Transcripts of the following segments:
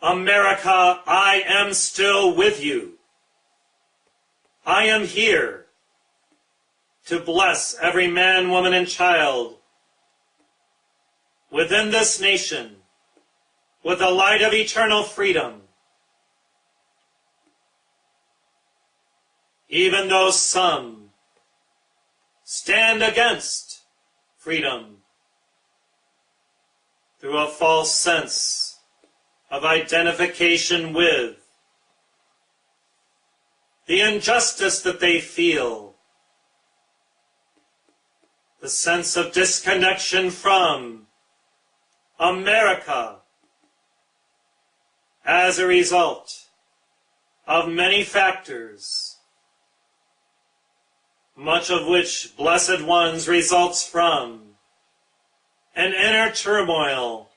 America, I am still with you. I am here to bless every man, woman, and child within this nation with the light of eternal freedom, even though some stand against freedom through a false sense of identification with the injustice that they feel, the sense of disconnection from America as a result of many factors, much of which, blessed ones, results from an inner turmoil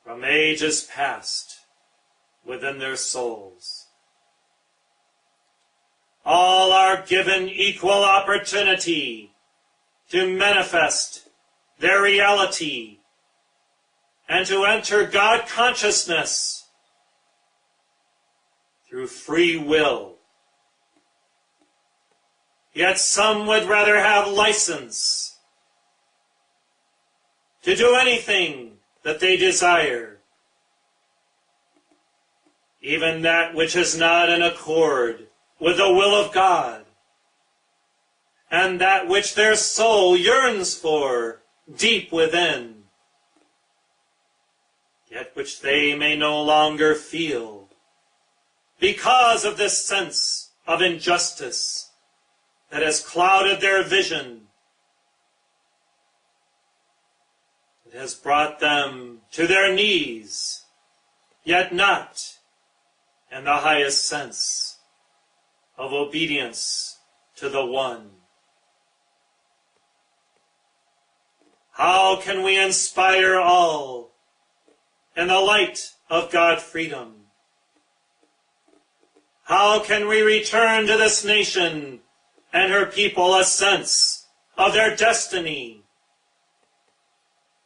from ages past within their souls. All are given equal opportunity to manifest their reality and to enter God consciousness through free will. Yet some would rather have license to do anything that they desire, even that which is not in accord with the will of God, and that which their soul yearns for deep within, yet which they may no longer feel because of this sense of injustice that has clouded their vision. It has brought them to their knees, yet not in the highest sense of obedience to the One. How can we inspire all in the light of God freedom? How can we return to this nation and her people a sense of their destiny,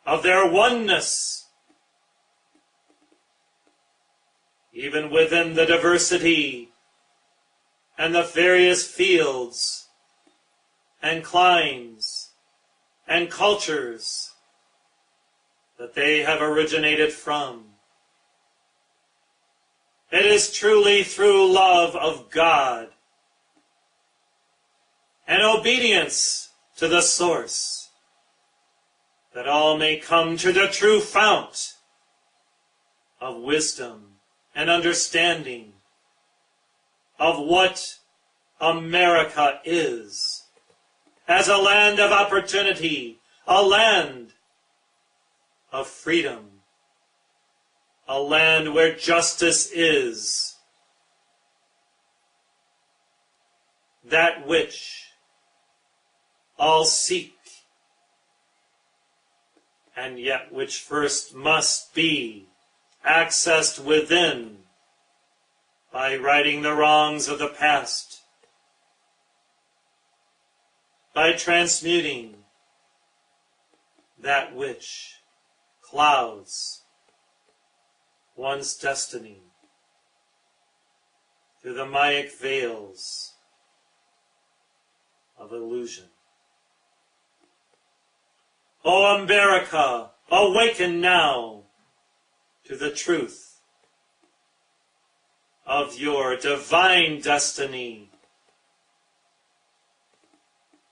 of their oneness, even within the diversity and the various fields and climes and cultures that they have originated from? It is truly through love of God and obedience to the source that all may come to the true fount of wisdom and understanding of what America is as a land of opportunity, a land of freedom, a land where justice is that which all seek, and yet which first must be accessed within by righting the wrongs of the past, by transmuting that which clouds one's destiny through the Mayic veils of illusion. O America, awaken now to the truth of your divine destiny,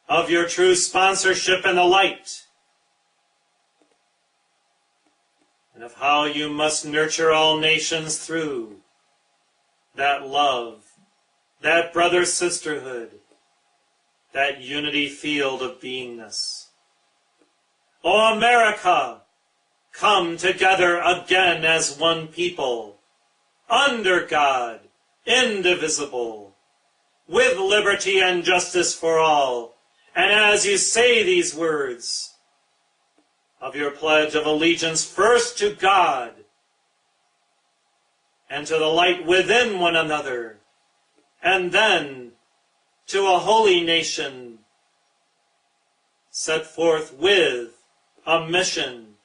of your true sponsorship in the light, and of how you must nurture all nations through that love, that brother-sisterhood, that unity field of beingness. O America, come together again as one people, under God, indivisible, with liberty and justice for all. And as you say these words of your pledge of allegiance, first to God and to the light within one another, and then to a holy nation set forth with a mission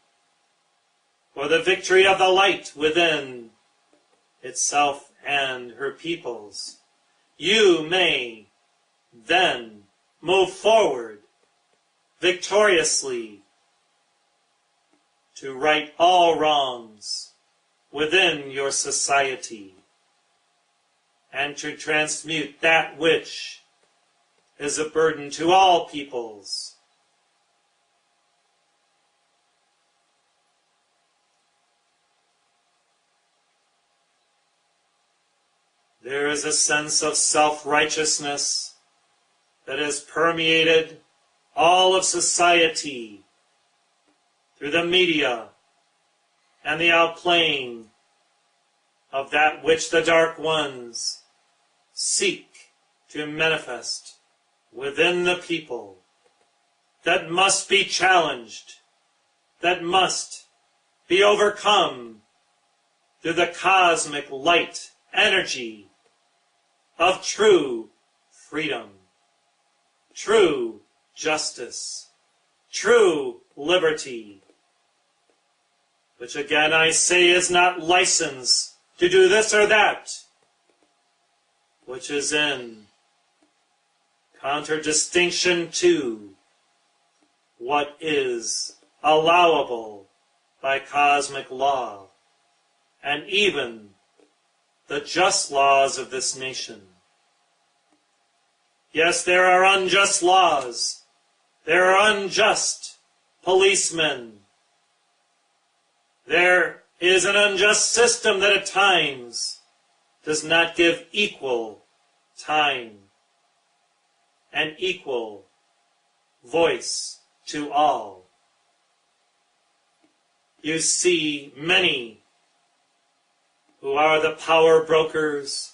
for the victory of the light within itself and her peoples, you may then move forward victoriously to right all wrongs within your society and to transmute that which is a burden to all peoples. There is a sense of self-righteousness that has permeated all of society through the media and the outplaying of that which the dark ones seek to manifest within the people, that must be challenged, that must be overcome through the cosmic light energy of true freedom, true justice, true liberty, which again I say is not license to do this or that, which is in contradistinction to what is allowable by cosmic law and even the just laws of this nation. Yes, there are unjust laws. There are unjust policemen. There is an unjust system that at times does not give equal time and equal voice to all. You see many who are the power brokers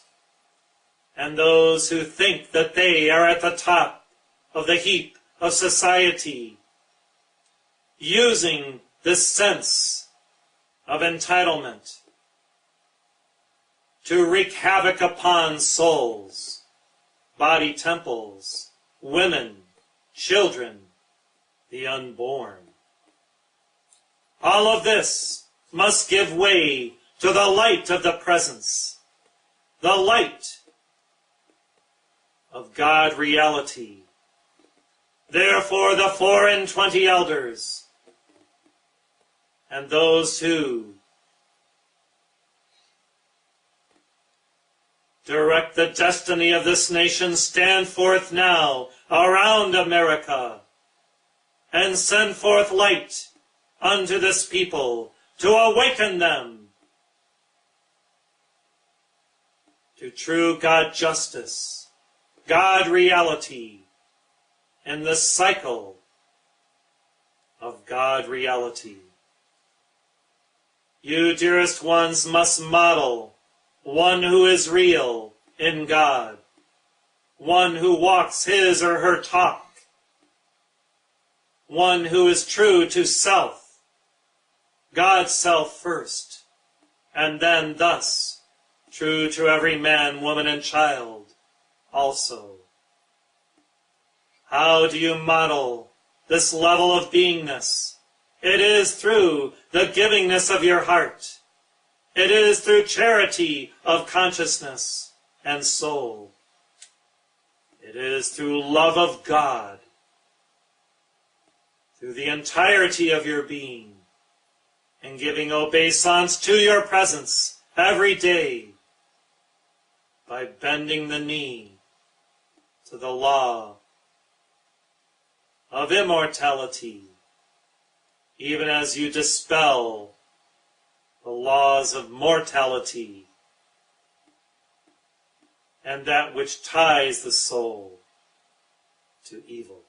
and those who think that they are at the top of the heap of society, using this sense of entitlement to wreak havoc upon souls, body temples, women, children, the unborn. All of this must give way to the light of the presence, the light of God reality. Therefore the 24 elders and those who direct the destiny of this nation stand forth now around America and send forth light unto this people to awaken them to true God justice, God reality, and the cycle of God reality. You, dearest ones, must model one who is real in God, one who walks his or her talk, one who is true to self, God's self first, and then thus true to every man, woman, and child also. How do you model this level of beingness? It is through the givingness of your heart. It is through charity of consciousness and soul. It is through love of God, through the entirety of your being, and giving obeisance to your presence every day by bending the knee to the law of immortality, even as you dispel the laws of mortality and that which ties the soul to evil.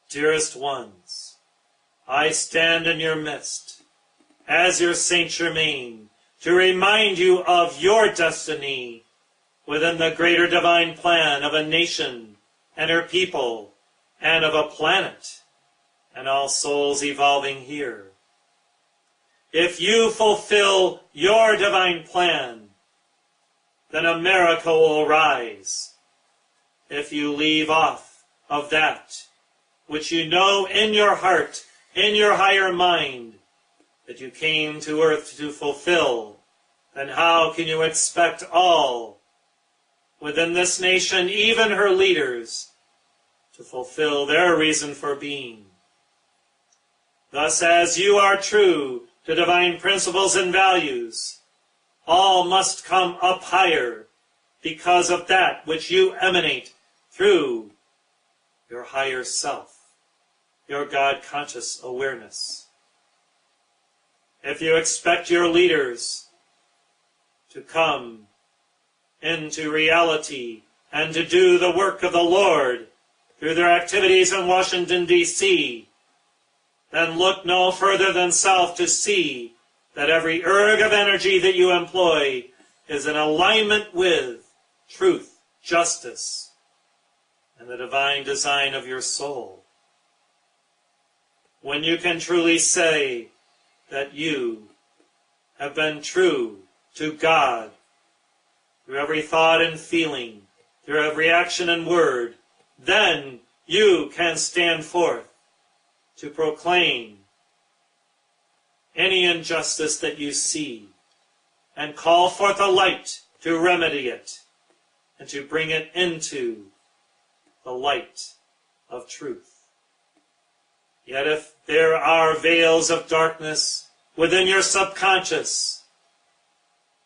Dearest ones, I stand in your midst as your Saint Germain to remind you of your destiny within the greater divine plan of a nation and her people and of a planet and all souls evolving here. If you fulfill your divine plan, then America will rise. If you leave off of that which you know in your heart in your higher mind that you came to earth to fulfill, then how can you expect all within this nation, even her leaders, to fulfill their reason for being? Thus, as you are true to divine principles and values, all must come up higher because of that which you emanate through your higher self, your God-conscious awareness. If you expect your leaders to come into reality and to do the work of the Lord through their activities in Washington, D.C., then look no further than self to see that every erg of energy that you employ is in alignment with truth, justice, and the divine design of your soul. When you can truly say that you have been true to God through every thought and feeling, through every action and word, then you can stand forth to proclaim any injustice that you see and call forth a light to remedy it and to bring it into the light of truth. Yet if there are veils of darkness within your subconscious,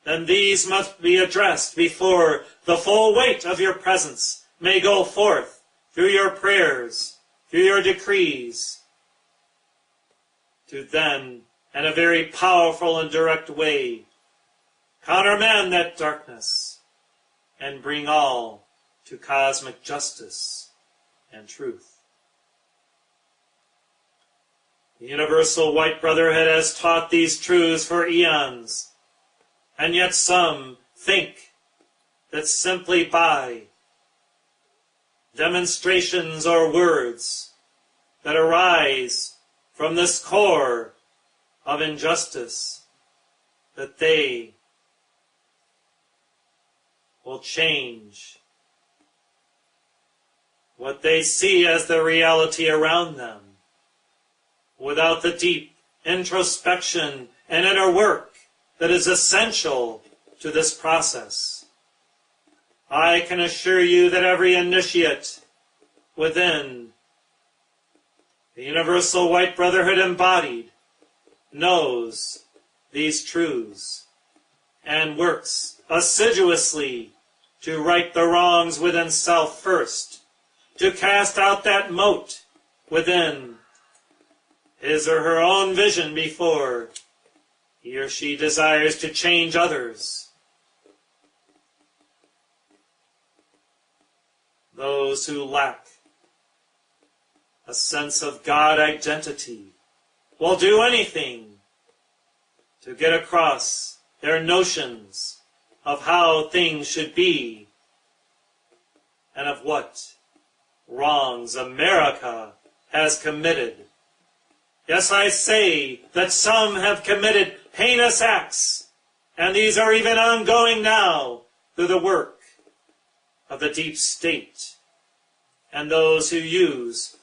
then these must be addressed before the full weight of your presence may go forth through your prayers, through your decrees, to then, in a very powerful and direct way, countermand that darkness and bring all to cosmic justice and truth. The Universal White Brotherhood has taught these truths for eons, and yet some think that simply by demonstrations or words that arise from this core of injustice, that they will change what they see as the reality around them, without the deep introspection and inner work that is essential to this process. I can assure you that every initiate within the Universal White Brotherhood embodied knows these truths and works assiduously to right the wrongs within self first, to cast out that mote within his or her own vision before he or she desires to change others. Those who lack a sense of God identity will do anything to get across their notions of how things should be and of what wrongs America has committed. Yes, I say that some have committed heinous acts, and these are even ongoing now through the work of the deep state and those who use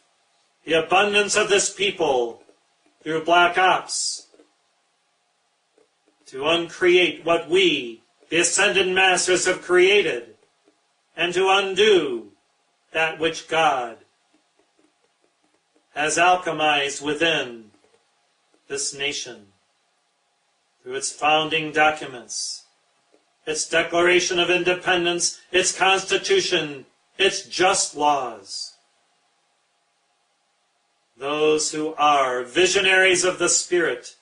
the abundance of this people through black ops to uncreate what we, the Ascended Masters, have created, and to undo that which God has alchemized within this nation through its founding documents, its Declaration of Independence, its Constitution, its just laws. Those who are visionaries of the Spirit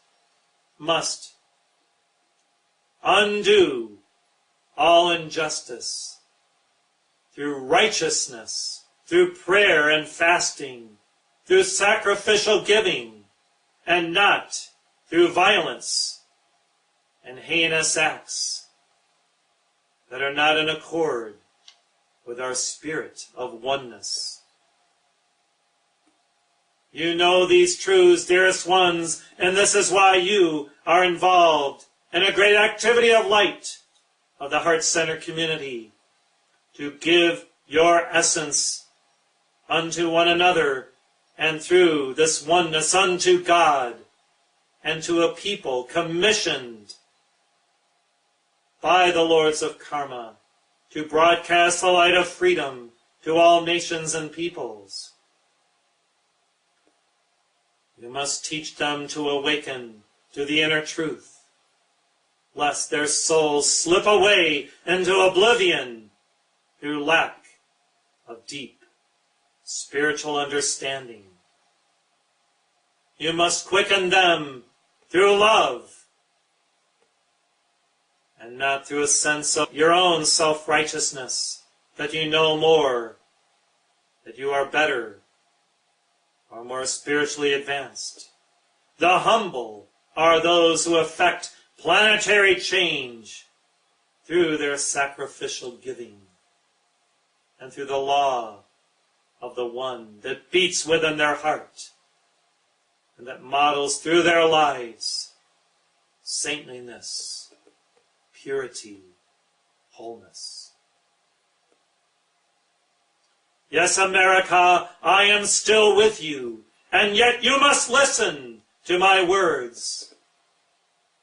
must undo all injustice through righteousness, through prayer and fasting, through sacrificial giving, and not through violence and heinous acts that are not in accord with our spirit of oneness. You know these truths, dearest ones, and this is why you are involved in a great activity of light of the Heart Center community, to give your essence unto one another and through this oneness unto God and to a people commissioned by the Lords of Karma to broadcast the light of freedom to all nations and peoples. You must teach them to awaken to the inner truth, lest their souls slip away into oblivion through lack of deep spiritual understanding. You must quicken them through love, and not through a sense of your own self-righteousness, that you know more, that you are better, or more spiritually advanced. The humble are those who effect planetary change through their sacrificial giving and through the law of the one that beats within their heart and that models through their lives saintliness, purity, wholeness. Yes, America, I am still with you, and yet you must listen to my words.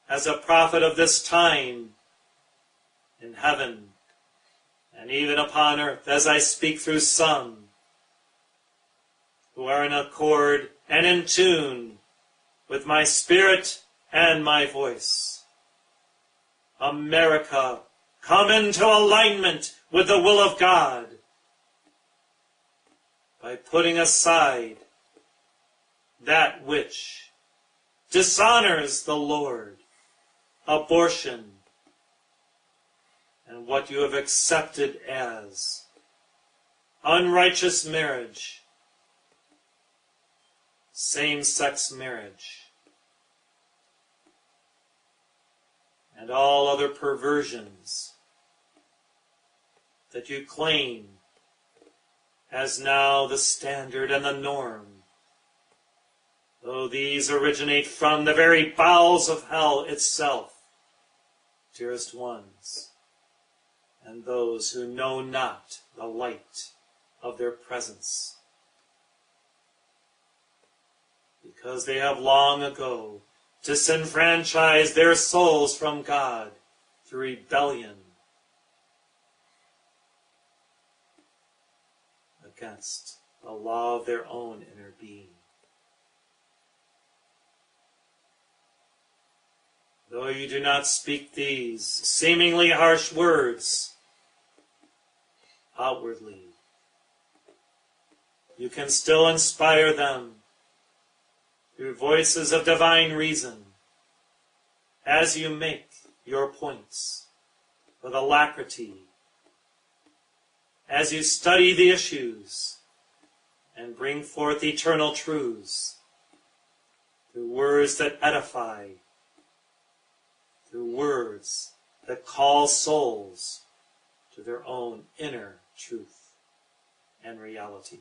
As a prophet of this time, in heaven, and even upon earth, as I speak through some who are in accord and in tune with my spirit and my voice. America, come into alignment with the will of God by putting aside that which dishonors the Lord, abortion, and what you have accepted as unrighteous marriage, same-sex marriage, and all other perversions that you claim as now the standard and the norm, though these originate from the very bowels of hell itself, dearest ones, and those who know not the light of their presence, because they have long ago disenfranchised their souls from God through rebellion against the law of their own inner being. Though you do not speak these seemingly harsh words outwardly, you can still inspire them through voices of divine reason as you make your points with alacrity, as you study the issues and bring forth eternal truths through words that edify, through words that call souls to their own inner truth and reality.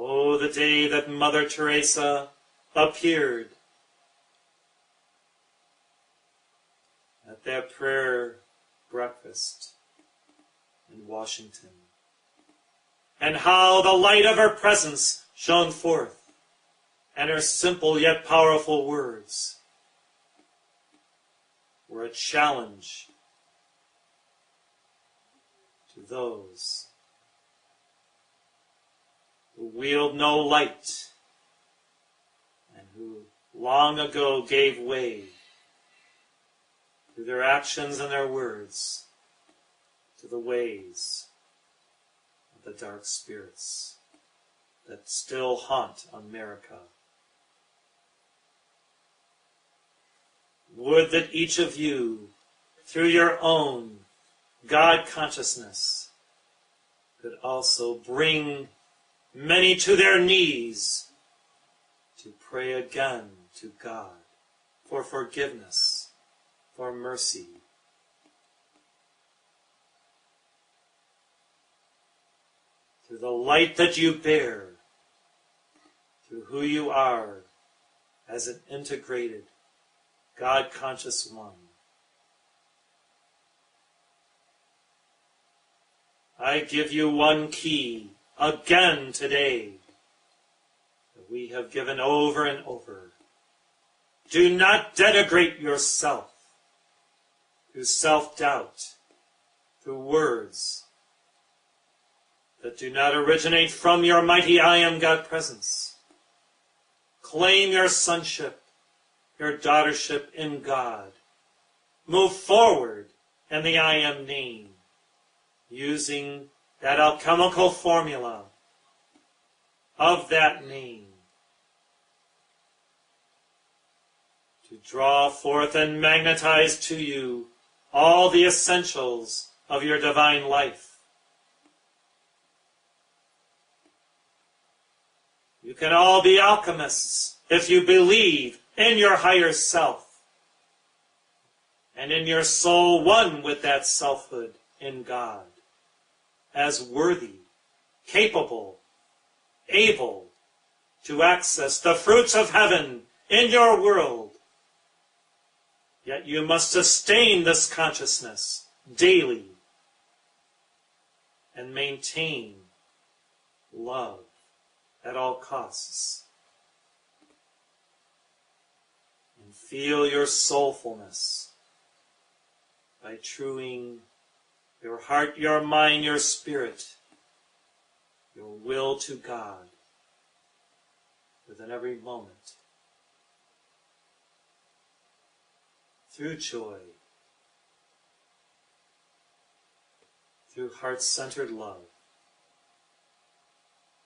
Oh, the day that Mother Teresa appeared at that prayer breakfast in Washington, and how the light of her presence shone forth, and her simple yet powerful words were a challenge to those who wield no light and who long ago gave way through their actions and their words to the ways of the dark spirits that still haunt America. Would that each of you, through your own God consciousness, could also bring many to their knees to pray again to God for forgiveness, for mercy. Through the light that you bear, through who you are as an integrated, God-conscious one. I give you one key again today that we have given over and over. Do not denigrate yourself through self-doubt, through words that do not originate from your mighty I Am God presence. Claim your sonship, your daughtership in God. Move forward in the I Am name, using that alchemical formula of that name to draw forth and magnetize to you all the essentials of your divine life. You can all be alchemists if you believe in your higher self and in your soul one with that selfhood in God, as worthy, capable, able to access the fruits of heaven in your world. Yet you must sustain this consciousness daily and maintain love at all costs. And feel your soulfulness by truing your heart, your mind, your spirit, your will to God within every moment. Through joy, through heart-centered love,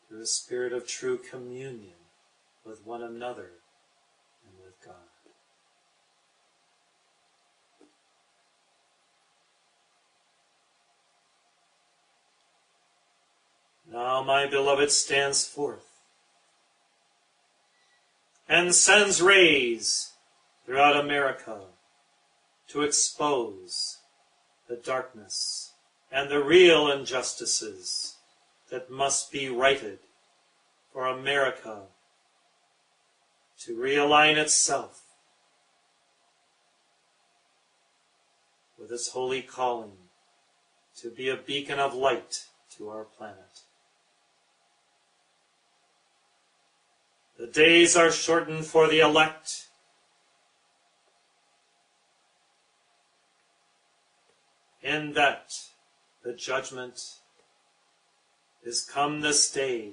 through a spirit of true communion with one another and with God. Now my beloved stands forth and sends rays throughout America to expose the darkness and the real injustices that must be righted for America to realign itself with its holy calling to be a beacon of light to our planet. The days are shortened for the elect. In that the judgment is come this day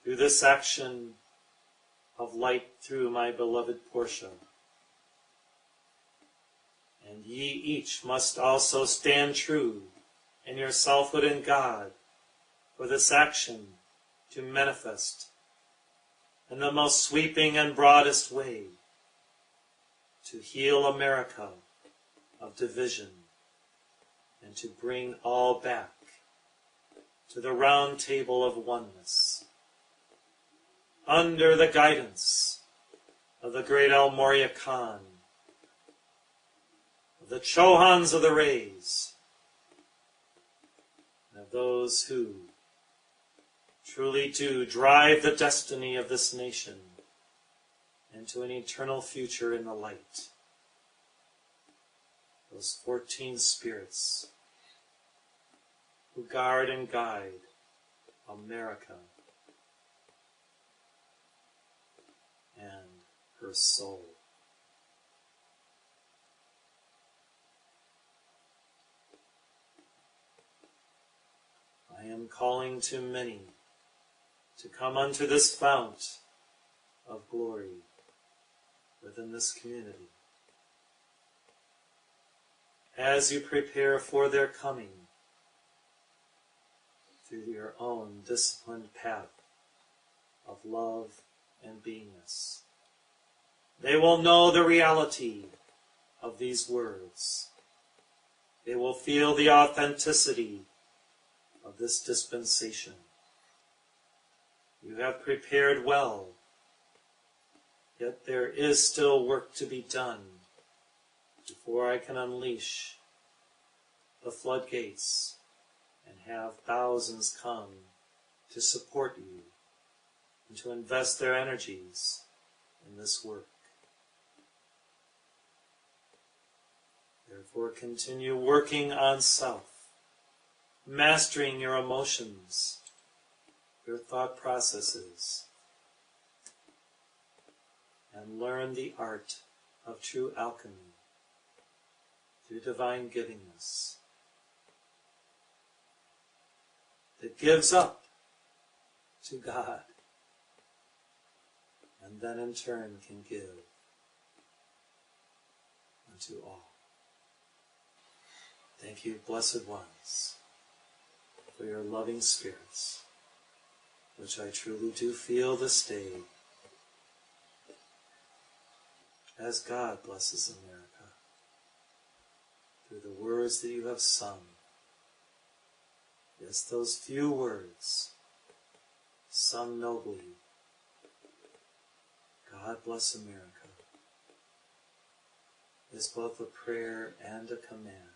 through this action of light through my beloved Portia. And ye each must also stand true in your selfhood in God for this action to manifest in the most sweeping and broadest way to heal America of division and to bring all back to the round table of oneness under the guidance of the great El Morya Khan, of the Chohans of the Rays, and of those who truly do drive the destiny of this nation into an eternal future in the light. Those 14 spirits who guard and guide America and her soul. I am calling to many to come unto this fount of glory within this community. As you prepare for their coming through your own disciplined path of love and beingness, they will know the reality of these words. They will feel the authenticity of this dispensation. You have prepared well, yet there is still work to be done before I can unleash the floodgates and have thousands come to support you and to invest their energies in this work. Therefore, continue working on self, mastering your emotions, your thought processes, and learn the art of true alchemy through divine givingness that gives up to God and then in turn can give unto all. Thank you, blessed ones, for your loving spirits, which I truly do feel this day as God blesses America through the words that you have sung. Yes, those few words, sung nobly. God bless America is both a prayer and a command.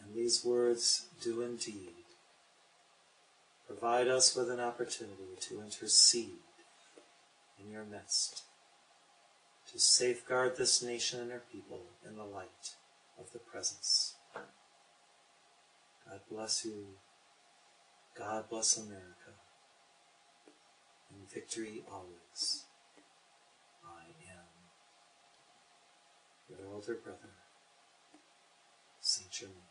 And these words do indeed provide us with an opportunity to intercede in your midst, to safeguard this nation and her people in the light of the presence. God bless you. God bless America. In victory always. I am your elder brother, Saint Germain.